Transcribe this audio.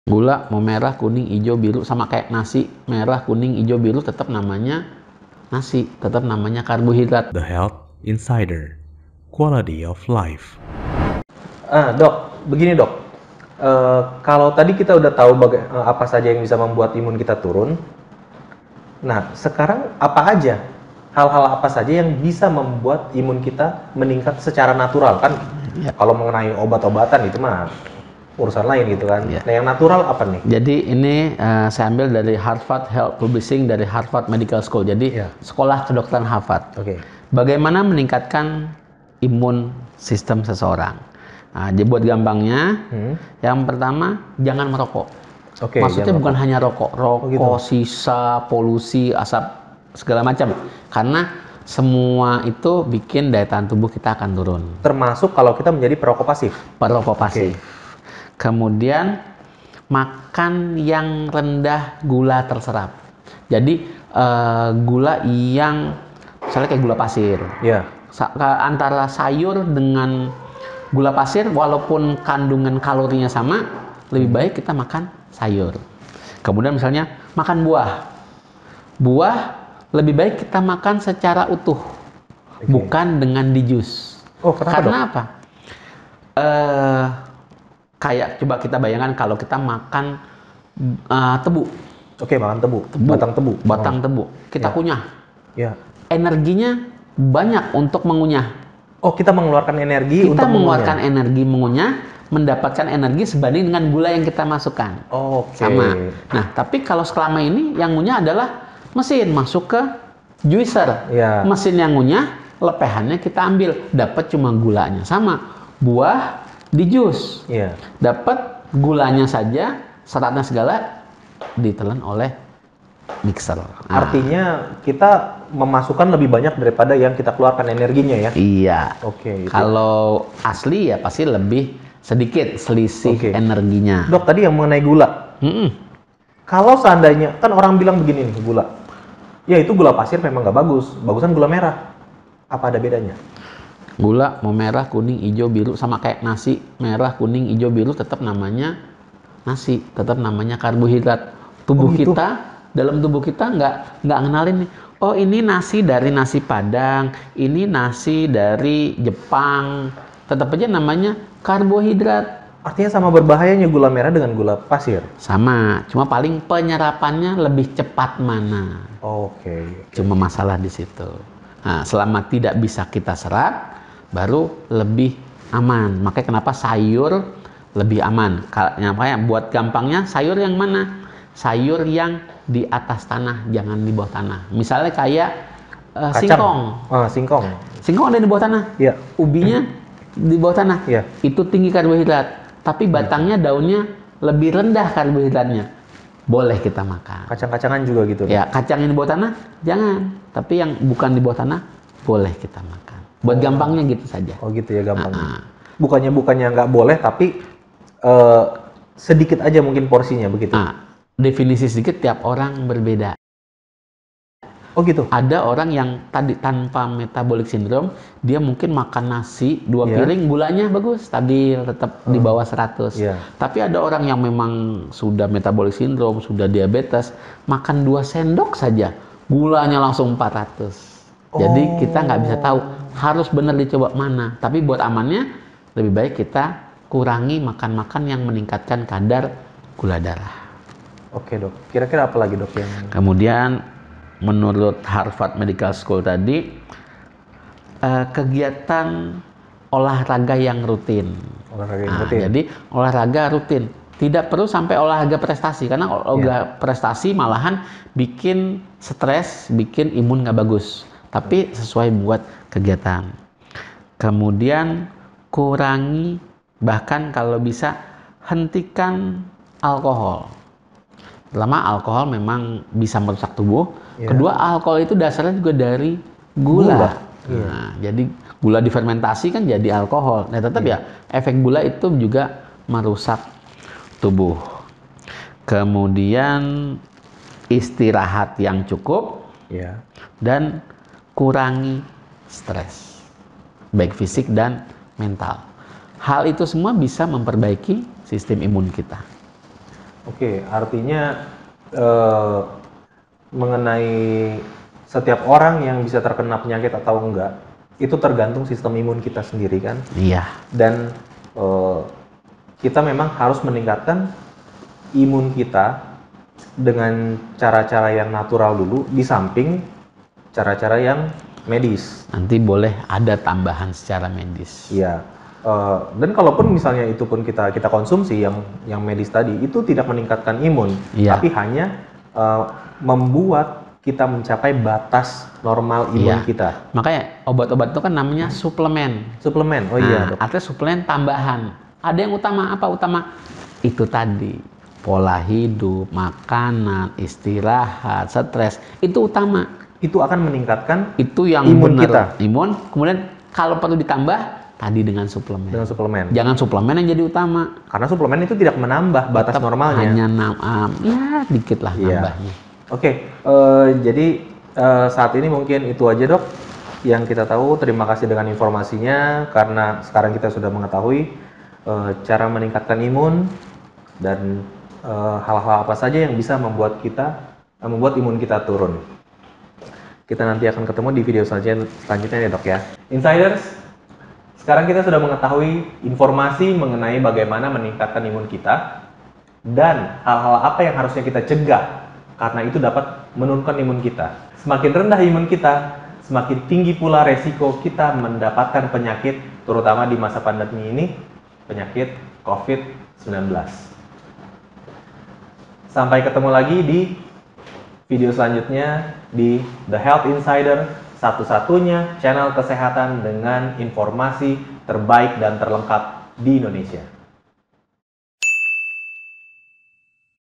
Gula mau merah, kuning, hijau, biru sama kayak nasi, merah, kuning, hijau, biru tetap namanya nasi, tetap namanya karbohidrat. The Health Insider, Quality of Life. Dok, begini dok. Kalau tadi kita udah tahu apa saja yang bisa membuat imun kita turun. Nah, sekarang apa aja hal-hal apa saja yang bisa membuat imun kita meningkat secara natural kan? Ya. Kalau mengenai obat-obatan itu mah urusan lain gitu kan. Ya. Nah, yang natural apa nih? Jadi ini saya ambil dari Harvard Health Publishing dari Harvard Medical School. Jadi Ya. sekolah kedokteran Harvard. Oke. Bagaimana meningkatkan imun sistem seseorang? Nah, jadi buat gampangnya, yang pertama jangan merokok. Oke. Maksudnya bukan hanya rokok, gitu. sisa, polusi, asap segala macam. Karena semua itu bikin daya tahan tubuh kita akan turun. Termasuk kalau kita menjadi perokok pasif. Perokok pasif. Kemudian makan yang rendah gula terserap. Jadi gula yang misalnya kayak gula pasir. Ya. Antara sayur dengan gula pasir walaupun kandungan kalorinya sama, lebih baik kita makan sayur. Kemudian misalnya makan buah. Buah lebih baik kita makan secara utuh. Bukan dengan di jus. Oh, kenapa Karena dok? apa? Kayak coba kita bayangkan kalau kita makan tebu. Oke, makan tebu. Batang tebu. Batang tebu. Kita Ya. kunyah. Ya. Energinya banyak untuk mengunyah. Oh, kita mengeluarkan energi Kita untuk mengeluarkan energi mengunyah, mendapatkan energi sebanding dengan gula yang kita masukkan. Oke. Sama. Nah, tapi kalau selama ini yang ngunyah adalah mesin masuk ke juicer. Ya. Mesin yang ngunyah, lepehannya kita ambil, dapat cuma gulanya. Sama. Buah di jus. Iya. Dapat gulanya saja, seratnya segala ditelan oleh mixer. Nah, Artinya kita memasukkan lebih banyak daripada yang kita keluarkan energinya ya. iya. Oke. Kalau asli ya pasti lebih sedikit selisih Oke. energinya. Dok, tadi yang mengenai gula. Kalau seandainya kan orang bilang begini nih gula. Ya itu gula pasir memang nggak bagus. Bagusan gula merah. Apa ada bedanya? Gula mau merah, kuning, hijau, biru sama kayak nasi, merah, kuning, hijau, biru tetap namanya nasi, tetap namanya karbohidrat. Tubuh gitu? kita, dalam tubuh kita nggak ngenalin nih. Oh ini nasi dari nasi Padang, ini nasi dari Jepang, tetap aja namanya karbohidrat. Artinya sama berbahayanya gula merah dengan gula pasir. Sama, cuma paling penyerapannya lebih cepat mana. Oke. Cuma masalah di situ. Nah, selama tidak bisa kita serap, baru lebih aman. Makanya kenapa sayur lebih aman. Makanya buat gampangnya sayur yang mana? Sayur yang di atas tanah, jangan di bawah tanah. Misalnya kayak singkong. Singkong. Singkong ada di bawah tanah. Iya. Ubinya di bawah tanah. Iya. Itu tinggi karbohidrat. Tapi batangnya, daunnya lebih rendah karbohidratnya. Boleh kita makan. Kacang-kacangan juga gitu. Ya, kacang yang di bawah tanah jangan. Tapi yang bukan di bawah tanah boleh kita makan. Buat gampangnya gitu saja. Oh gitu ya gampangnya. Bukannya nggak boleh, tapi sedikit aja mungkin porsinya begitu. Definisi sedikit tiap orang berbeda. Oh gitu. Ada orang yang tadi tanpa metabolic syndrome, dia mungkin makan nasi 2 piring, gulanya bagus, stabil, tetap di bawah 100. Tapi ada orang yang memang sudah metabolic syndrome, sudah diabetes, makan 2 sendok saja, gulanya langsung 400. Jadi kita nggak bisa tahu, harus benar dicoba mana. Tapi buat amannya, lebih baik kita kurangi makan-makan yang meningkatkan kadar gula darah. Oke dok, kira-kira apa lagi dok yang... Kemudian menurut Harvard Medical School tadi, kegiatan olahraga yang rutin. Jadi olahraga rutin, tidak perlu sampai olahraga prestasi, karena olahraga prestasi malahan bikin stres, bikin imun nggak bagus. Tapi sesuai buat kegiatan. Kemudian kurangi, bahkan kalau bisa hentikan alkohol. Pertama, alkohol memang bisa merusak tubuh. Kedua, alkohol itu dasarnya juga dari gula. Nah, jadi gula difermentasi kan jadi alkohol. Nah, tetap ya efek gula itu juga merusak tubuh. Kemudian istirahat yang cukup dan kurangi stres, baik fisik dan mental. Hal itu semua bisa memperbaiki sistem imun kita. Oke, artinya mengenai setiap orang yang bisa terkena penyakit atau enggak, itu tergantung sistem imun kita sendiri kan? Iya. Dan kita memang harus meningkatkan imun kita dengan cara-cara yang natural dulu, di samping cara-cara yang medis. Nanti boleh ada tambahan secara medis. Iya. Dan kalaupun misalnya itu pun kita konsumsi yang medis tadi, itu tidak meningkatkan imun, Iya. tapi hanya membuat kita mencapai batas normal imun Iya. kita. Makanya obat-obat itu kan namanya suplemen. Suplemen, oh iya dok. Artinya suplemen tambahan. Ada yang utama, apa utama? Itu tadi, pola hidup, makanan, istirahat, stres, itu utama. Itu akan meningkatkan Itu yang imun benar, kita. imun. Kemudian kalau perlu ditambah, tadi dengan suplemen. Dengan suplemen. Jangan suplemen yang jadi utama. Karena suplemen itu tidak menambah batas Tetap normalnya. hanya ya dikit lah Iya. nambahnya. Oke, jadi saat ini mungkin itu aja dok yang kita tahu. Terima kasih dengan informasinya, karena sekarang kita sudah mengetahui cara meningkatkan imun dan hal-hal apa saja yang bisa membuat imun kita turun. Kita nanti akan ketemu di video selanjutnya ya dok ya. Insiders, sekarang kita sudah mengetahui informasi mengenai bagaimana meningkatkan imun kita dan hal-hal apa yang harusnya kita cegah, karena itu dapat menurunkan imun kita. Semakin rendah imun kita, semakin tinggi pula resiko kita mendapatkan penyakit, terutama di masa pandemi ini, penyakit COVID-19. Sampai ketemu lagi di video selanjutnya di The Health Insider, satu-satunya channel kesehatan dengan informasi terbaik dan terlengkap di Indonesia.